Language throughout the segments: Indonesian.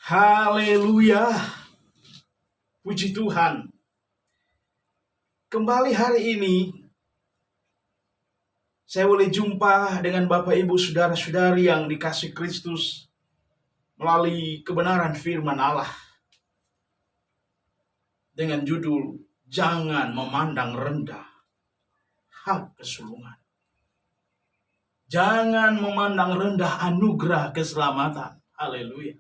Haleluya, puji Tuhan. Kembali hari ini saya boleh jumpa dengan Bapak Ibu Saudara-saudari yang dikasih Kristus melalui kebenaran firman Allah dengan judul Jangan Memandang Rendah Hak Kesulungan. Jangan memandang rendah anugerah keselamatan. Haleluya.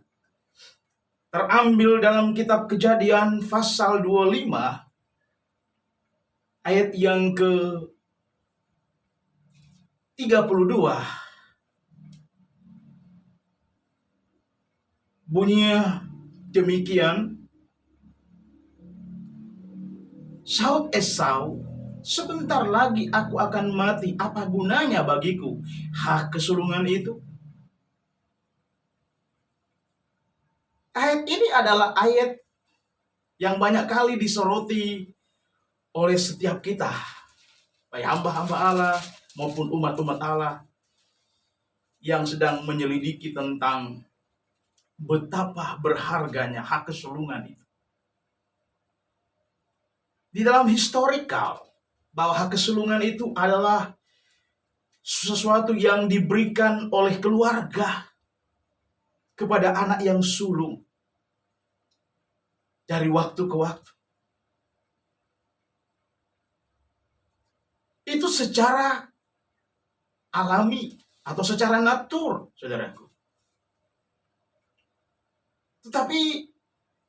Terambil dalam kitab Kejadian pasal 25 ayat yang ke-32. Bunyinya demikian. Saud Esau, sebentar lagi aku akan mati, apa gunanya bagiku hak kesulungan itu? Ayat ini adalah ayat yang banyak kali disoroti oleh setiap kita, baik hamba-hamba Allah maupun umat-umat Allah yang sedang menyelidiki tentang betapa berharganya hak kesulungan itu. Di dalam historikal, bahwa hak kesulungan itu adalah sesuatu yang diberikan oleh keluarga kepada anak yang sulung dari waktu ke waktu. Itu secara alami atau secara natur, saudaraku. Tetapi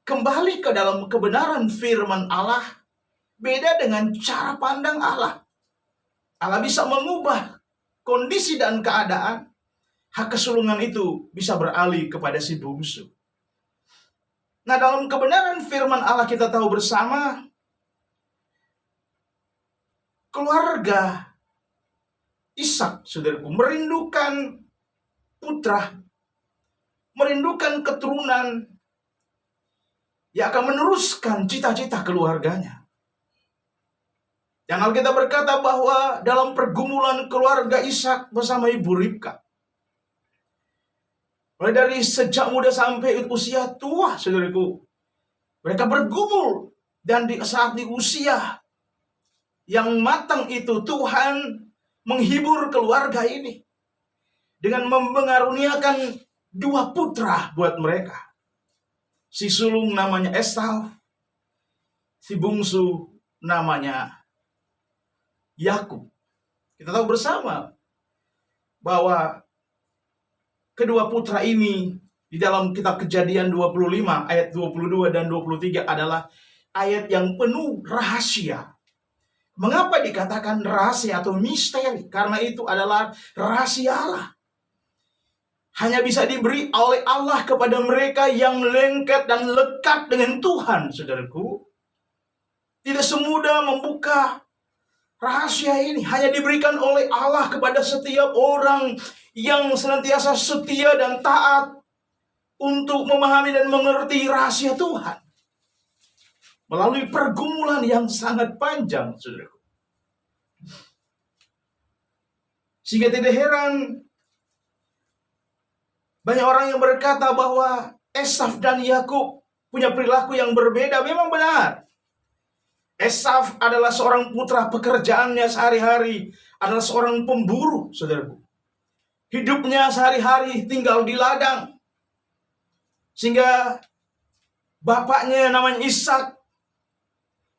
kembali ke dalam kebenaran firman Allah, beda dengan cara pandang Allah. Allah bisa mengubah kondisi dan keadaan. Hak kesulungan itu bisa beralih kepada si bungsu. Nah, dalam kebenaran firman Allah kita tahu bersama, keluarga Ishak, saudaraku, merindukan putra, merindukan keturunan yang akan meneruskan cita-cita keluarganya. Dan Alkitab berkata bahwa dalam pergumulan keluarga Ishak bersama ibu Ribka, mulai dari sejak muda sampai usia tua, saudaraku, mereka bergumul. Dan saat di usia yang matang itu, Tuhan menghibur keluarga ini dengan mengaruniakan 2 putra buat mereka. Si sulung namanya Esau, si bungsu namanya Yakub. Kita tahu bersama bahwa kedua putra ini di dalam kitab Kejadian 25 ayat 22 dan 23 adalah ayat yang penuh rahasia. Mengapa dikatakan rahasia atau misteri? Karena itu adalah rahasia Allah. Hanya bisa diberi oleh Allah kepada mereka yang lengket dan lekat dengan Tuhan, saudaraku. Tidak semudah membuka rahasia ini. Hanya diberikan oleh Allah kepada setiap orang yang senantiasa setia dan taat untuk memahami dan mengerti rahasia Tuhan. Melalui pergumulan yang sangat panjang, saudaraku. Sehingga tidak heran banyak orang yang berkata bahwa Esau dan Yakub punya perilaku yang berbeda. Memang benar. Esau adalah seorang putra, pekerjaannya sehari-hari adalah seorang pemburu, saudaraku. Hidupnya sehari-hari tinggal di ladang. Sehingga bapaknya namanya Ishak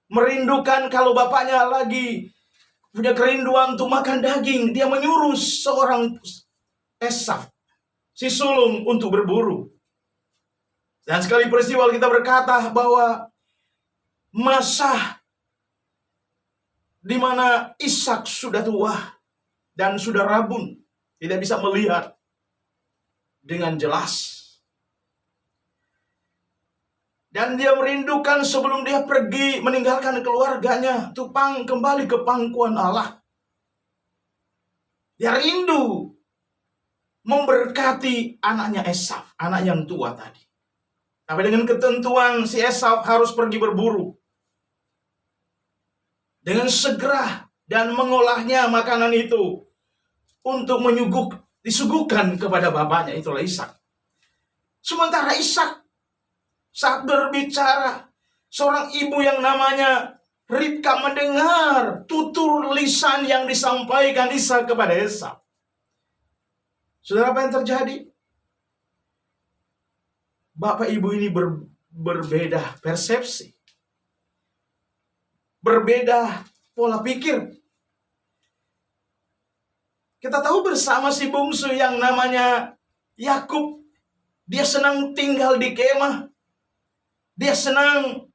merindukan kalau bapaknya lagi punya kerinduan untuk makan daging, dia menyuruh seorang Esau, si sulung, untuk berburu. Dan sekali peristiwa kita berkata bahwa masa di mana Ishak sudah tua dan sudah rabun, tidak bisa melihat dengan jelas. Dan dia merindukan sebelum dia pergi meninggalkan keluarganya, kembali ke pangkuan Allah. Dia rindu memberkati anaknya Esau, anak yang tua tadi. Tapi dengan ketentuan si Esau harus pergi berburu. Dengan segera dan mengolahnya makanan itu untuk disuguhkan kepada bapaknya, itulah Ishak. Sementara Ishak saat berbicara, seorang ibu yang namanya Ribka mendengar tutur lisan yang disampaikan Ishak kepada Esau. Saudara, apa yang terjadi? Bapak ibu ini berbeda persepsi, berbeda pola pikir. Kita tahu bersama si bungsu yang namanya Yakub, dia senang tinggal di kemah, dia senang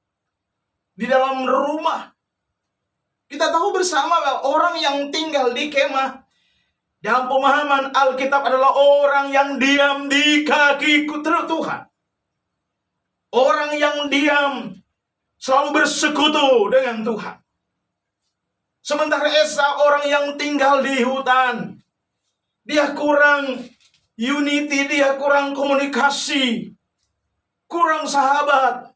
di dalam rumah. Kita tahu bersama bahwa orang yang tinggal di kemah dalam pemahaman Alkitab adalah orang yang diam di kaki Tuhan. Orang yang diam selalu bersekutu dengan Tuhan. Sementara Esau orang yang tinggal di hutan. Dia kurang unity, dia kurang komunikasi, kurang sahabat.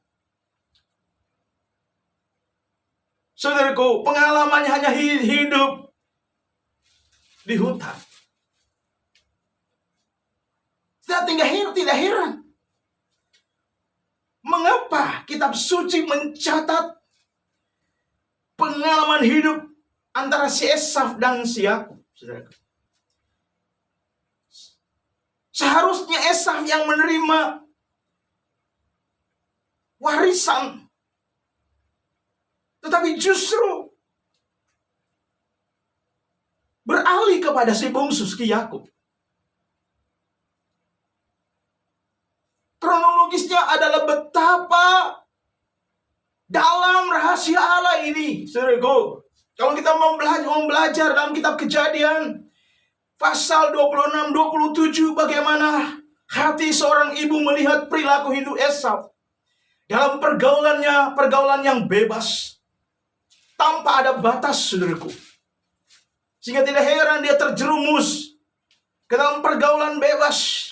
Saudaraku, pengalamannya hanya hidup di hutan. Tidak heran. Mengapa kitab suci mencatat pengalaman hidup antara si Esau dan si Yakub, saudaraku? Seharusnya Esau yang menerima warisan, tetapi justru beralih kepada si bungsu si Yakub. Kronologisnya adalah betapa dalam rahasia Allah ini, saudaraku. Kalau kita mau belajar dalam kitab Kejadian pasal 26-27, bagaimana hati seorang ibu melihat perilaku hidup Esau dalam pergaulan yang bebas, tanpa ada batas, saudaraku. Sehingga tidak heran dia terjerumus ke dalam pergaulan bebas.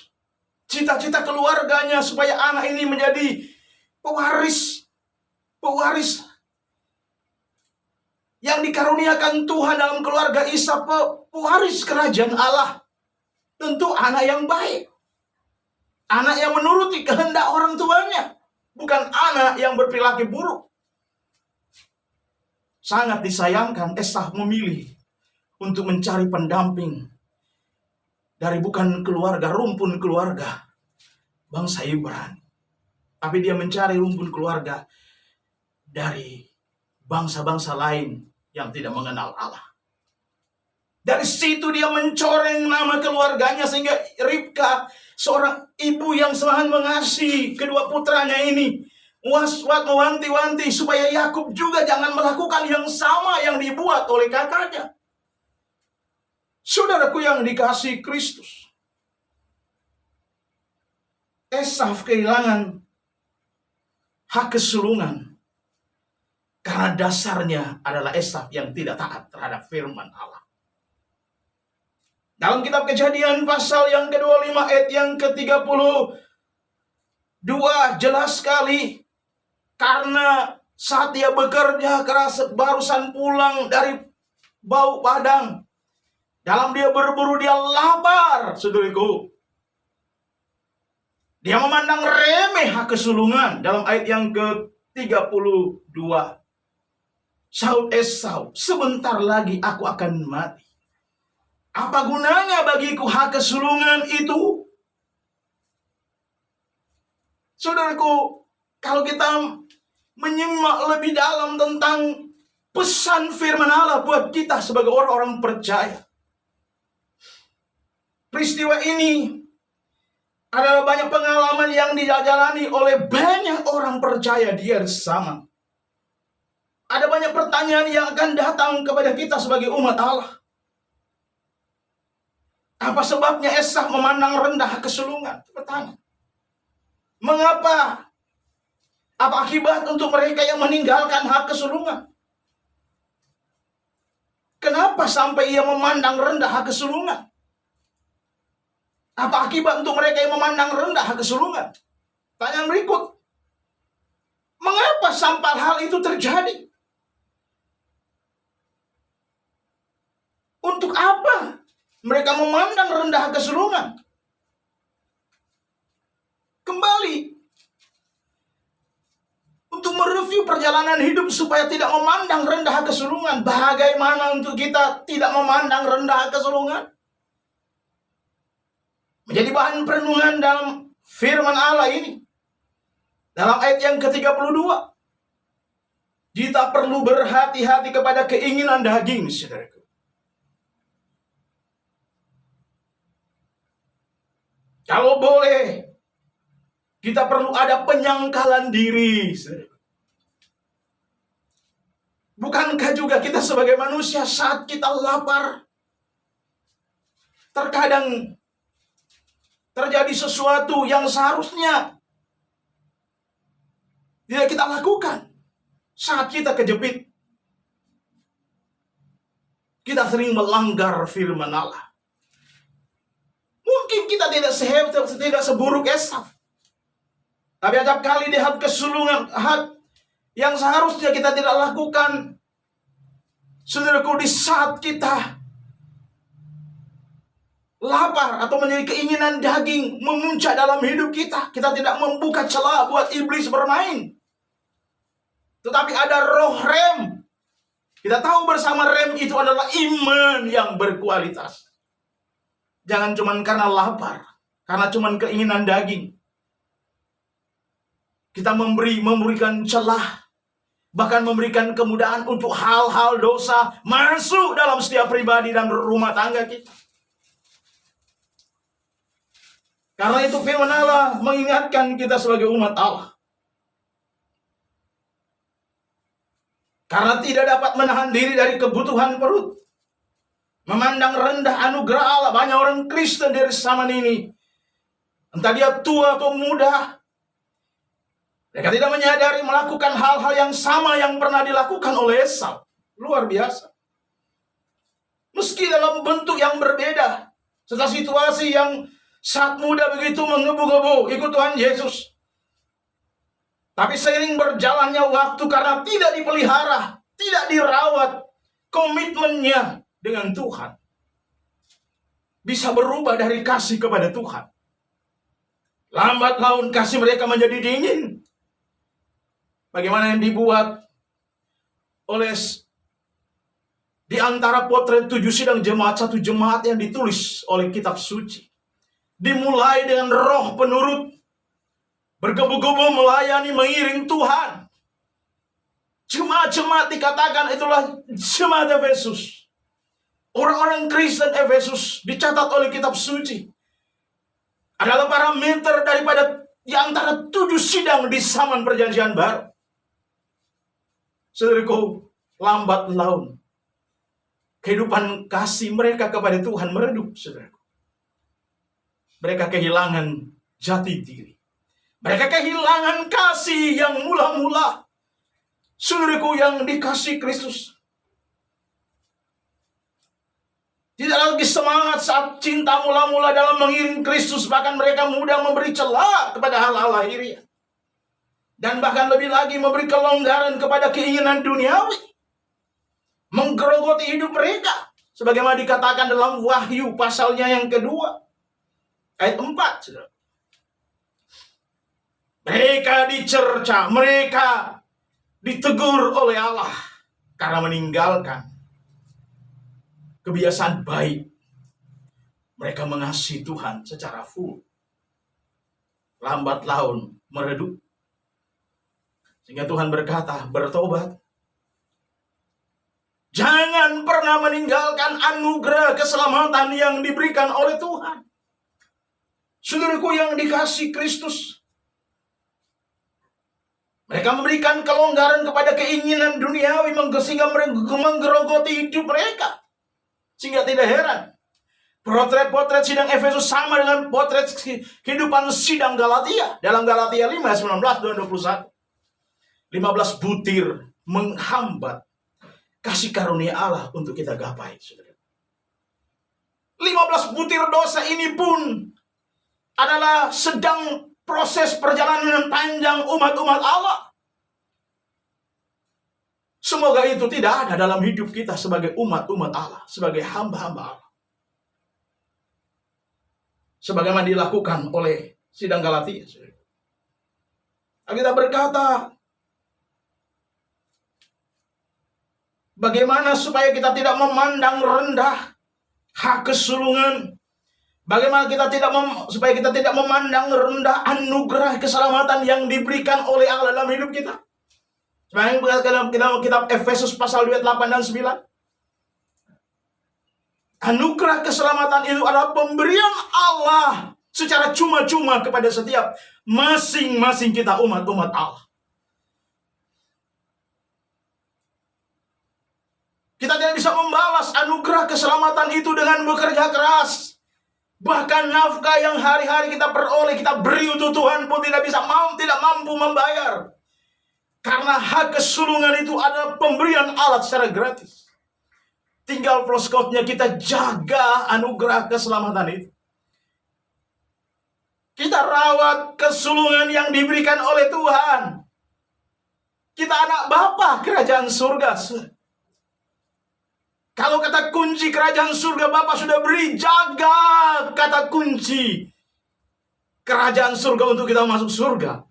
Cita-cita keluarganya supaya anak ini menjadi pewaris yang dikaruniakan Tuhan dalam keluarga Ishak, pewaris kerajaan Allah. Tentu anak yang baik, anak yang menuruti kehendak orang tuanya, bukan anak yang berperilaku buruk. Sangat disayangkan Esau memilih untuk mencari pendamping dari bukan keluarga, rumpun keluarga bangsa Ibrani, tapi dia mencari rumpun keluarga dari bangsa-bangsa lain yang tidak mengenal Allah. Dari situ dia mencoreng nama keluarganya, sehingga Ribka, seorang ibu yang sangat mengasihi kedua putranya ini, mewanti-wanti supaya Yakub juga jangan melakukan yang sama yang dibuat oleh kakaknya. Saudaraku yang dikasihi Kristus, Esau kehilangan hak kesulungan karena dasarnya adalah Esau yang tidak taat terhadap firman Allah. Dalam kitab Kejadian pasal yang ke-25 ayat yang ke-32 jelas sekali, karena saat dia bekerja keras barusan pulang dari bau padang, dalam dia berburu dia lapar, saudaraku. Dia memandang remeh hak kesulungan. Dalam ayat yang ke-32, sahut Esau, sebentar lagi aku akan mati. Apa gunanya bagiku hak kesulungan itu? Saudaraku, kalau kita menyimak lebih dalam tentang pesan firman Allah buat kita sebagai orang-orang percaya, peristiwa ini adalah banyak pengalaman yang dijalani oleh banyak orang percaya di hari zaman. Ada banyak pertanyaan yang akan datang kepada kita sebagai umat Allah. Apa sebabnya Esau memandang rendah kesulungan? Pertanyaan. Mengapa? Apa akibat untuk mereka yang meninggalkan hak kesulungan? Kenapa sampai ia memandang rendah hak kesulungan? Apa akibat untuk mereka yang memandang rendah hak kesulungan? Pertanyaan berikut. Mengapa sampai hal itu terjadi? Untuk apa mereka memandang rendah hak kesulungan? Kembali, perjalanan hidup supaya tidak memandang rendah kesulungan. Bagaimana untuk kita tidak memandang rendah kesulungan? Menjadi bahan perenungan dalam firman Allah ini. Dalam ayat yang ke-32. Kita perlu berhati-hati kepada keinginan daging, saudaraku. Kalau boleh, kita perlu ada penyangkalan diri, saudaraku. Bukankah juga kita sebagai manusia saat kita lapar, terkadang terjadi sesuatu yang seharusnya tidak kita lakukan saat kita kejepit. Kita sering melanggar firman Allah. Mungkin kita tidak seburuk Esau. Tapi acap kali lihat kesulungan yang seharusnya kita tidak lakukan. Saudaraku, di saat kita lapar atau menjadi keinginan daging memuncak dalam hidup kita, kita tidak membuka celah buat iblis bermain. Tetapi ada roh rem. Kita tahu bersama rem itu adalah iman yang berkualitas. Jangan cuma karena lapar, karena cuma keinginan daging. Kita memberikan celah, bahkan memberikan kemudahan untuk hal-hal dosa masuk dalam setiap pribadi dan rumah tangga kita. Karena itu firman Allah mengingatkan kita sebagai umat Allah. Karena tidak dapat menahan diri dari kebutuhan perut, memandang rendah anugerah Allah. Banyak orang Kristen dari zaman ini, entah dia tua atau muda, mereka tidak menyadari melakukan hal-hal yang sama yang pernah dilakukan oleh Esau. Luar biasa. Meski dalam bentuk yang berbeda. Serta situasi yang saat muda begitu menggebu-gebu ikut Tuhan Yesus. Tapi seiring berjalannya waktu karena tidak dipelihara, tidak dirawat, komitmennya dengan Tuhan bisa berubah dari kasih kepada Tuhan. Lambat laun kasih mereka menjadi dingin. Bagaimana yang dibuat oleh di antara potret 7 sidang jemaat, satu jemaat yang ditulis oleh kitab suci. Dimulai dengan roh penurut, bergebu-gebu melayani, mengiring Tuhan. Jemaat-jemaat dikatakan itulah jemaat Efesus. Orang-orang Kristen Efesus dicatat oleh kitab suci adalah parameter daripada di antara 7 sidang di zaman perjanjian baru. Saudaraku, lambat laun kehidupan kasih mereka kepada Tuhan meredup, saudaraku. Mereka kehilangan jati diri. Mereka kehilangan kasih yang mula-mula. Saudaraku yang dikasih Kristus. Tidak lagi semangat saat cinta mula-mula dalam mengiring Kristus. Bahkan mereka mudah memberi celah kepada hal-hal lahiriah. Dan bahkan lebih lagi memberi kelonggaran kepada keinginan duniawi. Menggerogoti hidup mereka. Sebagaimana dikatakan dalam Wahyu pasalnya yang kedua. Ayat 4. Mereka dicerca, mereka ditegur oleh Allah. Karena meninggalkan kebiasaan baik. Mereka mengasihi Tuhan secara full. Lambat laun meredup. Sehingga Tuhan berkata, bertobat. Jangan pernah meninggalkan anugerah keselamatan yang diberikan oleh Tuhan. Saudaraku yang dikasih Kristus. Mereka memberikan kelonggaran kepada keinginan duniawi sehingga menggerogoti hidup mereka. Sehingga tidak heran. Potret-potret sidang Efesus sama dengan potret kehidupan sidang Galatia. Dalam Galatia 5, 19 dan 21. 15 butir menghambat kasih karunia Allah untuk kita gapai, saudara. 15 butir dosa ini pun adalah sedang proses perjalanan panjang umat-umat Allah. Semoga itu tidak ada dalam hidup kita sebagai umat-umat Allah, sebagai hamba-hamba Allah. Sebagaimana dilakukan oleh sidang Galatia. Kita berkata, Bagaimana supaya kita tidak memandang rendah hak kesulungan? Bagaimana supaya kita tidak memandang rendah anugerah keselamatan yang diberikan oleh Allah dalam hidup kita? Sebenarnya dalam kitab Efesus pasal 2 8 dan 9. Anugerah keselamatan itu adalah pemberian Allah secara cuma-cuma kepada setiap masing-masing kita umat-umat Allah. Kita tidak bisa membalas anugerah keselamatan itu dengan bekerja keras. Bahkan nafkah yang hari-hari kita peroleh, kita beri untuk Tuhan pun tidak mampu membayar. Karena hak kesulungan itu adalah pemberian Allah secara gratis. Tinggal proskotnya kita jaga anugerah keselamatan itu. Kita rawat kesulungan yang diberikan oleh Tuhan. Kita anak Bapa kerajaan surga. Kalau kata kunci kerajaan surga Bapa sudah beri, jaga kata kunci kerajaan surga untuk kita masuk surga.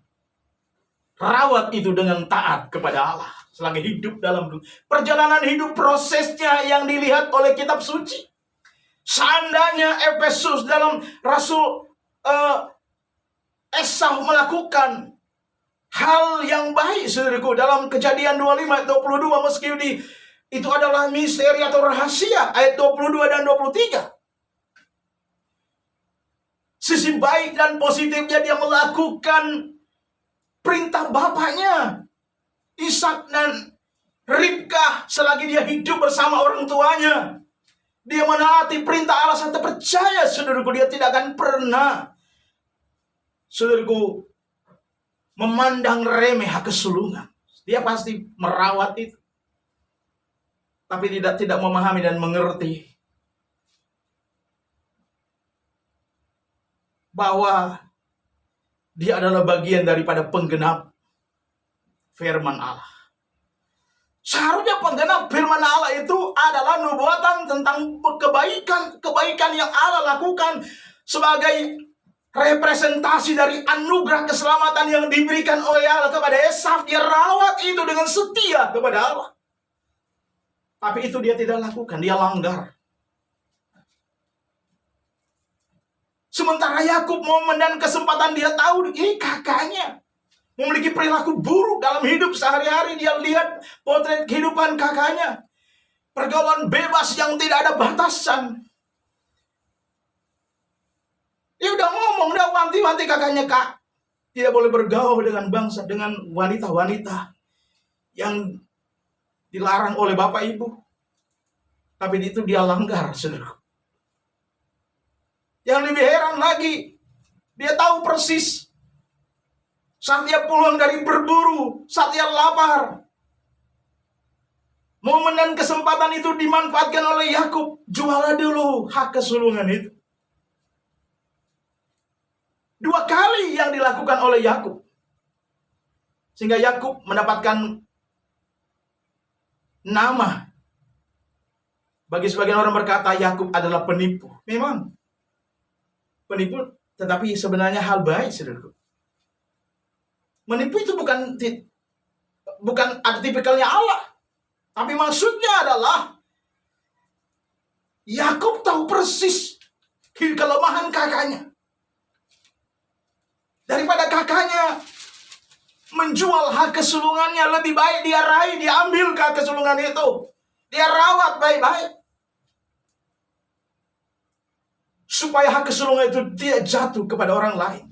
Rawat itu dengan taat kepada Allah selagi hidup dalam perjalanan hidup, prosesnya yang dilihat oleh kitab suci. Seandainya Efesus dalam Rasul Esau melakukan hal yang baik, saudaraku, dalam Kejadian 25 22, meski itu adalah misteri atau rahasia, ayat 22 dan 23. Sisi baik dan positifnya, dia melakukan perintah bapaknya Ishak dan Ribkah selagi dia hidup bersama orang tuanya. Dia menaati perintah Allah serta percaya, saudaraku, dia tidak akan pernah, saudaraku, memandang remeh hak kesulungan. Dia pasti merawat itu. Tapi tidak memahami dan mengerti bahwa dia adalah bagian daripada penggenap firman Allah. Seharusnya penggenap firman Allah itu adalah nubuatan tentang kebaikan yang Allah lakukan sebagai representasi dari anugerah keselamatan yang diberikan oleh Allah kepada Esau. Dia rawat itu dengan setia kepada Allah. Tapi itu dia tidak lakukan, dia langgar. Sementara Yakub momen dan kesempatan, dia tahu ini kakaknya memiliki perilaku buruk dalam hidup sehari-hari. Dia lihat potret kehidupan kakaknya, pergaulan bebas yang tidak ada batasan. Dia udah ngomong, udah wanti-wanti kakaknya, Kak, tidak boleh bergaul dengan dengan wanita-wanita yang dilarang oleh bapak ibu. Tapi itu dia langgar, saudara. Yang lebih heran lagi, dia tahu persis saat dia pulang dari berburu, saat dia lapar. Momen dan kesempatan itu dimanfaatkan oleh Yakub. Jualah dulu hak kesulungan itu. 2 kali yang dilakukan oleh Yakub, sehingga Yakub mendapatkan nama. Bagi sebagian orang berkata Yakub adalah penipu. Memang penipu, tetapi sebenarnya hal baik, saudaraku. Menipu itu bukan ada tipikalnya Allah. Tapi maksudnya adalah Yakub tahu persis kelemahan kakaknya. Daripada kakaknya menjual hak kesulungannya, lebih baik dia raih, dia ambil hak kesulungan itu. Dia rawat baik-baik. Supaya hak kesulungan itu tidak jatuh kepada orang lain.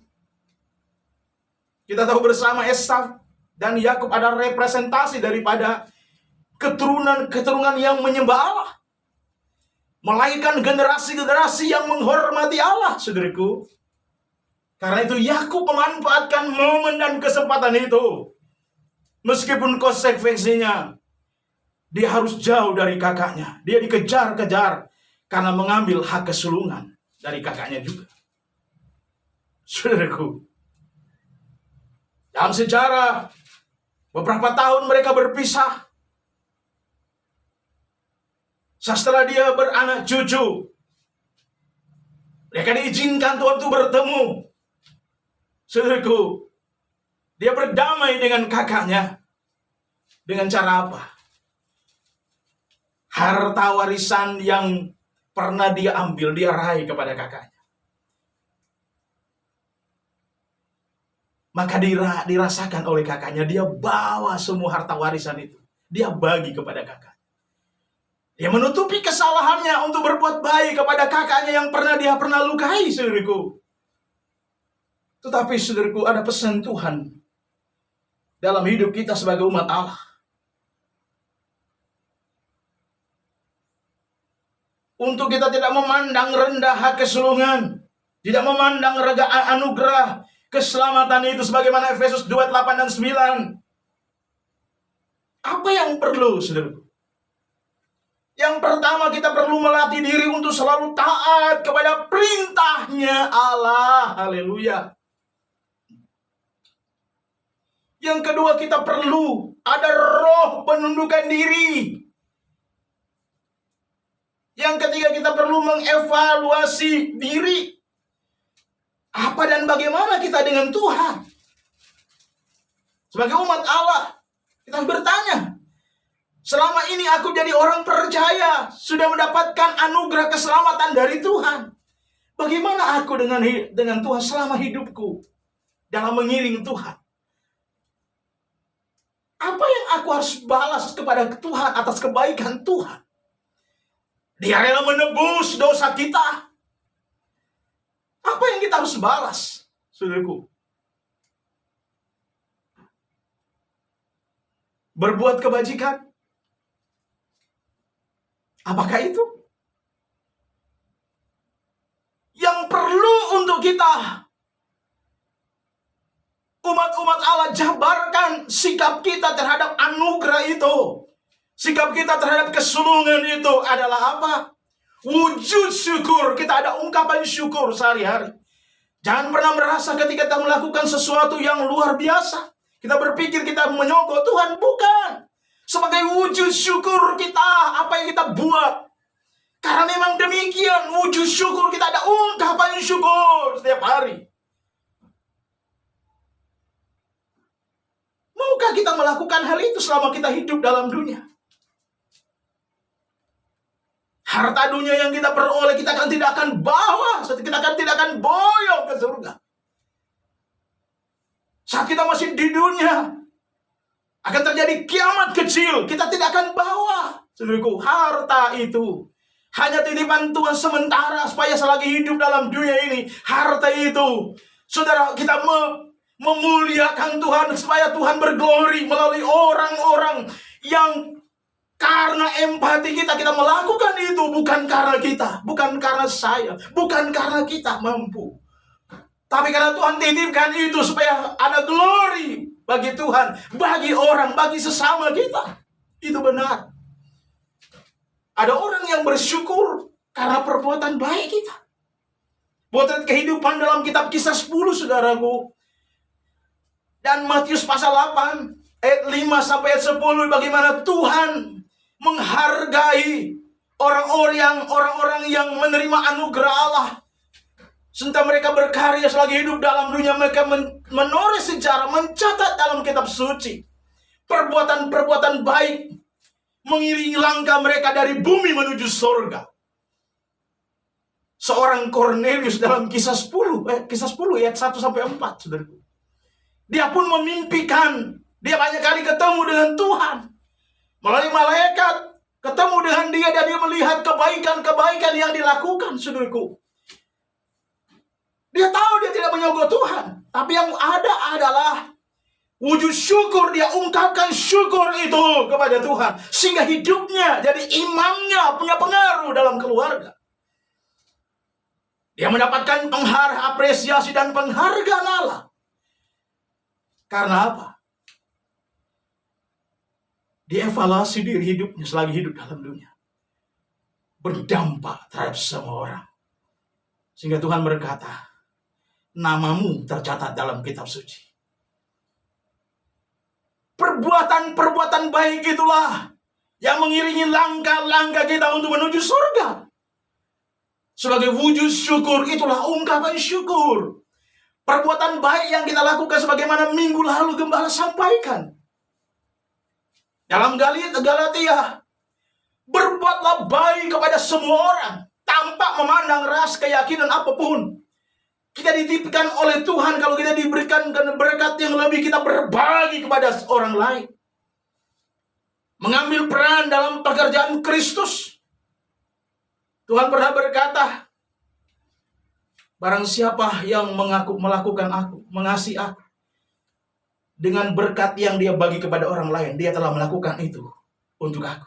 Kita tahu bersama Esau dan Yakub adalah representasi daripada keturunan yang menyembah Allah. Melahirkan generasi-generasi yang menghormati Allah, saudaraku. Karena itu Yakub memanfaatkan momen dan kesempatan itu. Meskipun konsekuensinya dia harus jauh dari kakaknya. Dia dikejar-kejar karena mengambil hak kesulungan dari kakaknya juga. Saudaraku, dalam sejarah beberapa tahun mereka berpisah. Setelah dia beranak cucu, mereka diizinkan Tuhan untuk bertemu. Saudaraku, dia berdamai dengan kakaknya. Dengan cara apa? harta warisan yang pernah dia ambil, dia raih kepada kakaknya. Maka dirasakan oleh kakaknya, dia bawa semua harta warisan itu. Dia bagi kepada kakak. Dia menutupi kesalahannya untuk berbuat baik kepada kakaknya yang dia pernah lukai, saudaraku. Tetapi saudaraku, ada pesan Tuhan dalam hidup kita sebagai umat Allah. Untuk kita tidak memandang rendah hak kesulungan, tidak memandang anugerah keselamatan itu sebagaimana Efesus 2:8 dan 9. Apa yang perlu, saudaraku? Yang pertama, kita perlu melatih diri untuk selalu taat kepada perintahnya Allah. Haleluya. Yang kedua, kita perlu ada roh penundukan diri. Yang ketiga, kita perlu mengevaluasi diri. Apa dan bagaimana kita dengan Tuhan? Sebagai umat Allah, kita bertanya, selama ini aku jadi orang percaya, sudah mendapatkan anugerah keselamatan dari Tuhan. Bagaimana aku dengan Tuhan selama hidupku dalam mengiring Tuhan? Apa yang aku harus balas kepada Tuhan atas kebaikan Tuhan? Dia rela menebus dosa kita. Apa yang kita harus balas, saudaraku? Berbuat kebajikan? Apakah itu yang perlu untuk kita, umat-umat Allah, jabarkan sikap kita terhadap anugerah itu? Sikap kita terhadap kesulungan itu adalah apa? Wujud syukur. Kita ada ungkapan syukur sehari-hari. Jangan pernah merasa ketika kita melakukan sesuatu yang luar biasa, kita berpikir kita menyogok Tuhan. Bukan. Sebagai wujud syukur kita, apa yang kita buat. Karena memang demikian, wujud syukur kita ada ungkapan syukur setiap hari. Maukah kita melakukan hal itu selama kita hidup dalam dunia? Harta dunia yang kita peroleh, kita tidak akan bawa. Kita tidak akan boyong ke surga. Saat kita masih di dunia, akan terjadi kiamat kecil. Kita tidak akan bawa, saudaraku, harta itu. Hanya titipan Tuhan sementara supaya selagi hidup dalam dunia ini. Harta itu, saudara, kita memuliakan Tuhan supaya Tuhan berglori melalui orang-orang yang karena empati kita melakukan itu. Bukan karena kita, bukan karena saya, bukan karena kita mampu, tapi karena Tuhan titipkan itu supaya ada glory bagi Tuhan, bagi orang, bagi sesama kita. Itu benar. Ada orang yang bersyukur karena perbuatan baik kita. Potret kehidupan dalam kitab Kisah 10, saudaraku. Dan Matius pasal 8 ayat 5 sampai ayat 10, bagaimana Tuhan menghargai orang-orang yang menerima anugerah Allah. Serta mereka berkarya selagi hidup dalam dunia, mereka menulis sejarah, mencatat dalam kitab suci perbuatan-perbuatan baik, mengiringi langkah mereka dari bumi menuju surga. Seorang Cornelius dalam kisah 10 ayat 1 sampai 4, saudaraku. Dia pun memimpikan, dia banyak kali ketemu dengan Tuhan melalui malaikat, ketemu dengan dia dan dia melihat kebaikan-kebaikan yang dilakukan, saudaraku. Dia tahu dia tidak menyogok Tuhan, tapi yang ada adalah wujud syukur. Dia ungkapkan syukur itu kepada Tuhan, sehingga hidupnya jadi imamnya, punya pengaruh dalam keluarga. Dia mendapatkan apresiasi dan penghargaan Allah. Karena apa? Dievaluasi diri hidupnya selagi hidup dalam dunia, berdampak terhadap semua orang. Sehingga Tuhan berkata, namamu tercatat dalam kitab suci. Perbuatan-perbuatan baik itulah yang mengiringi langkah-langkah kita untuk menuju surga. Sebagai wujud syukur, itulah ungkapan syukur. Perbuatan baik yang kita lakukan sebagaimana minggu lalu Gembala sampaikan. Dalam Galatia, Berbuatlah baik kepada semua orang, tanpa memandang ras, keyakinan apapun. Kita dititipkan oleh Tuhan, kalau kita diberikan berkat yang lebih, kita berbagi kepada orang lain. Mengambil peran dalam pekerjaan Kristus. Tuhan pernah berkata, barang siapa yang melakukan aku, mengasihi aku, dengan berkat yang dia bagi kepada orang lain, dia telah melakukan itu untuk aku.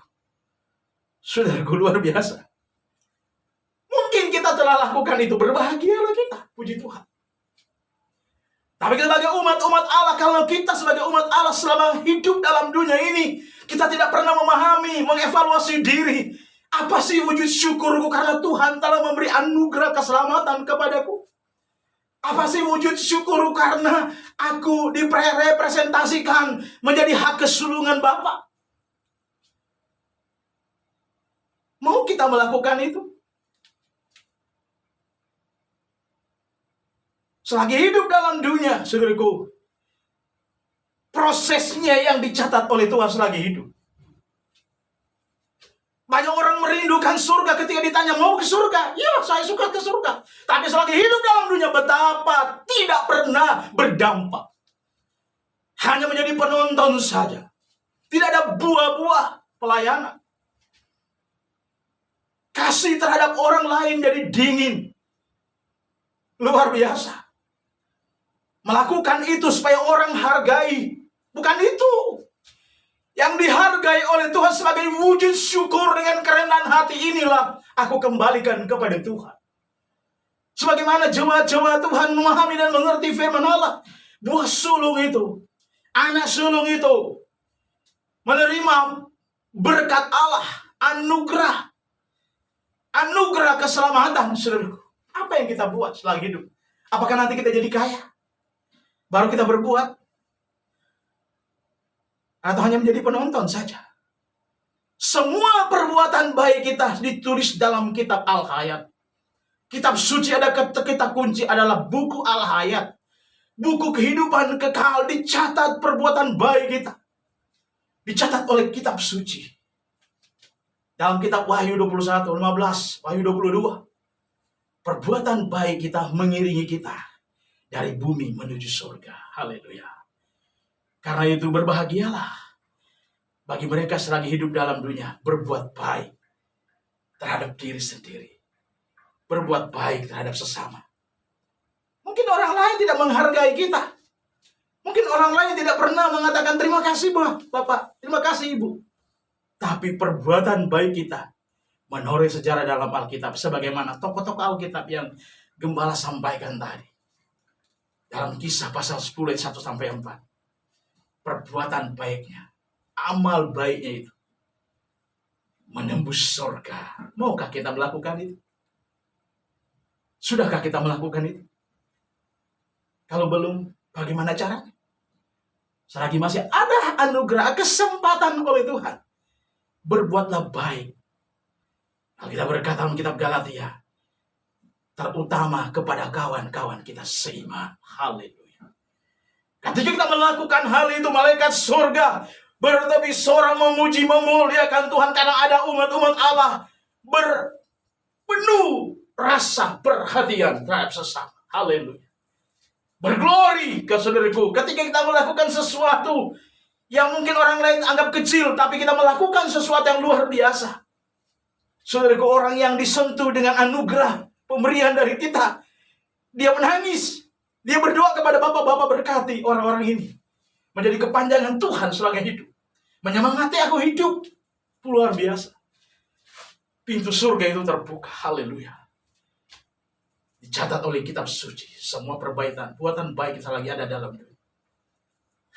Saudaraku, luar biasa. Mungkin kita telah lakukan itu, berbahagialah kita, puji Tuhan. Tapi sebagai umat Allah, kalau kita sebagai umat Allah selama hidup dalam dunia ini, kita tidak pernah memahami, mengevaluasi diri. Apa sih wujud syukurku karena Tuhan telah memberi anugerah keselamatan kepadaku? Apa sih wujud syukurku karena aku direpresentasikan menjadi hak kesulungan Bapa? Mau kita melakukan itu? Selagi hidup dalam dunia, saudaraku, prosesnya yang dicatat oleh Tuhan selagi hidup. Banyak orang merindukan surga ketika ditanya, mau ke surga? Ya, saya suka ke surga. Tapi selagi hidup dalam dunia, betapa tidak pernah berdampak. Hanya menjadi penonton saja. Tidak ada buah-buah pelayanan. Kasih terhadap orang lain jadi dingin. Luar biasa. Melakukan itu supaya orang hargai. Bukan itu. Yang dihargai oleh Tuhan sebagai wujud syukur dengan kerendahan hati inilah aku kembalikan kepada Tuhan. Sebagaimana jemaat-jemaat Tuhan memahami dan mengerti firman Allah. Buah sulung itu, anak sulung itu menerima berkat Allah, anugerah keselamatan, saudaraku. Apa yang kita buat selagi hidup? Apakah nanti kita jadi kaya baru kita berbuat? Atau hanya menjadi penonton saja? Semua perbuatan baik kita ditulis dalam kitab Al-Hayat. Kitab suci ada kitab kunci adalah buku Al-Hayat. Buku kehidupan kekal, dicatat perbuatan baik kita. Dicatat oleh kitab suci. Dalam kitab Wahyu 21, 15, Wahyu 22. Perbuatan baik kita mengiringi kita dari bumi menuju surga. Haleluya. Karena itu berbahagialah bagi mereka selagi hidup dalam dunia, berbuat baik terhadap diri sendiri. Berbuat baik terhadap sesama. Mungkin orang lain tidak menghargai kita. Mungkin orang lain tidak pernah mengatakan terima kasih Bapak, terima kasih Ibu. Tapi perbuatan baik kita menoreh sejarah dalam Alkitab. Sebagaimana tokoh-tokoh Alkitab yang Gembala sampaikan tadi. Dalam Kisah pasal 10 ayat 1-4. Perbuatan baiknya, amal baiknya itu menembus surga. Maukah kita melakukan itu? Sudahkah kita melakukan itu? Kalau belum, bagaimana caranya? Selagi masih ada anugerah, kesempatan oleh Tuhan, berbuatlah baik. Alkitab berkata dalam kitab Galatia, terutama kepada kawan-kawan kita seiman. Haleluya. Ketika kita melakukan hal itu, malaikat surga bertebi-sorak memuji, memuliakan Tuhan karena ada umat-umat Allah berpenuh rasa perhatian terhadap sesama. Haleluya. Berglori ke saudaraku, ketika kita melakukan sesuatu yang mungkin orang lain anggap kecil, tapi kita melakukan sesuatu yang luar biasa. Saudaraku, orang yang disentuh dengan anugerah pemberian dari kita, dia menangis, dia berdoa kepada Bapa, berkati orang-orang ini menjadi kepanjangan Tuhan selagi hidup, menyemangati aku hidup. Luar biasa. Pintu surga itu terbuka. Haleluya. Dicatat oleh kitab suci semua perbaikan, buatan baik kita lagi ada dalam dunia.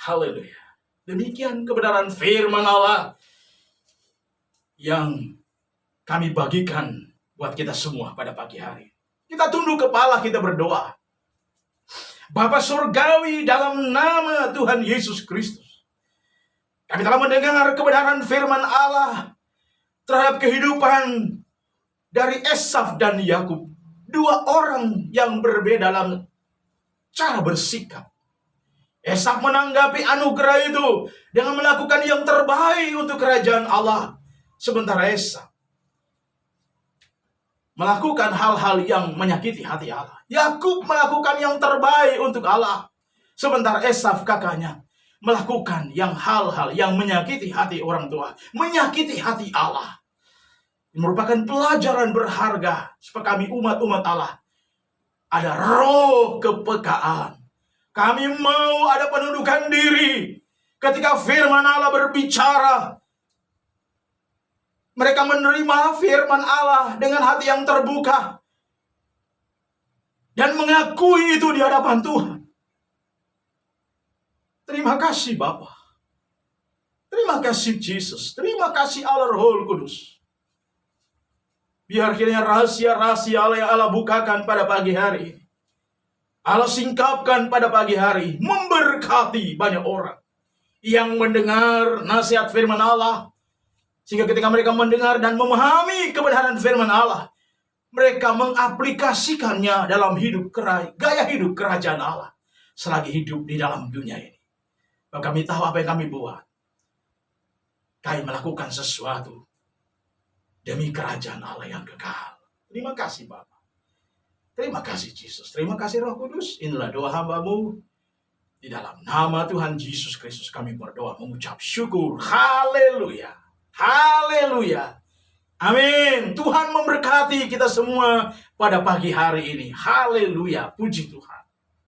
Haleluya. Demikian kebenaran firman Allah yang kami bagikan buat kita semua pada pagi hari. Kita tunduk kepala, kita berdoa. Bapa surgawi, dalam nama Tuhan Yesus Kristus, kami telah mendengar kebenaran firman Allah terhadap kehidupan dari Esaf dan Yakub. Dua orang yang berbeda dalam cara bersikap. Esaf menanggapi anugerah itu dengan melakukan yang terbaik untuk kerajaan Allah. Sementara Esau melakukan hal-hal yang menyakiti hati Allah. Yakub melakukan yang terbaik untuk Allah. Sementara Esau kakaknya melakukan hal-hal yang menyakiti hati orang tua, menyakiti hati Allah. Merupakan pelajaran berharga supaya kami umat-umat Allah ada roh kepekaan. Kami mau ada penundukan diri ketika firman Allah berbicara. Mereka menerima firman Allah dengan hati yang terbuka dan mengakui itu di hadapan Tuhan. Terima kasih Bapa. Terima kasih Yesus. Terima kasih Allah Roh Kudus. Biar kiranya rahasia-rahasia Allah yang Allah bukakan pada pagi hari ini, Allah singkapkan pada pagi hari, memberkati banyak orang yang mendengar nasihat firman Allah. Sehingga ketika mereka mendengar dan memahami kebenaran firman Allah, mereka mengaplikasikannya dalam gaya hidup kerajaan Allah selagi hidup di dalam dunia ini. Maka kami tahu apa yang kami buat. Kami melakukan sesuatu demi kerajaan Allah yang kekal. Terima kasih Bapa. Terima kasih Yesus. Terima kasih Roh Kudus. Inilah doa hamba-Mu. Di dalam nama Tuhan Yesus Kristus kami berdoa mengucap syukur. Haleluya. Haleluya. Amin. Tuhan memberkati kita semua pada pagi hari ini. Haleluya. Puji Tuhan.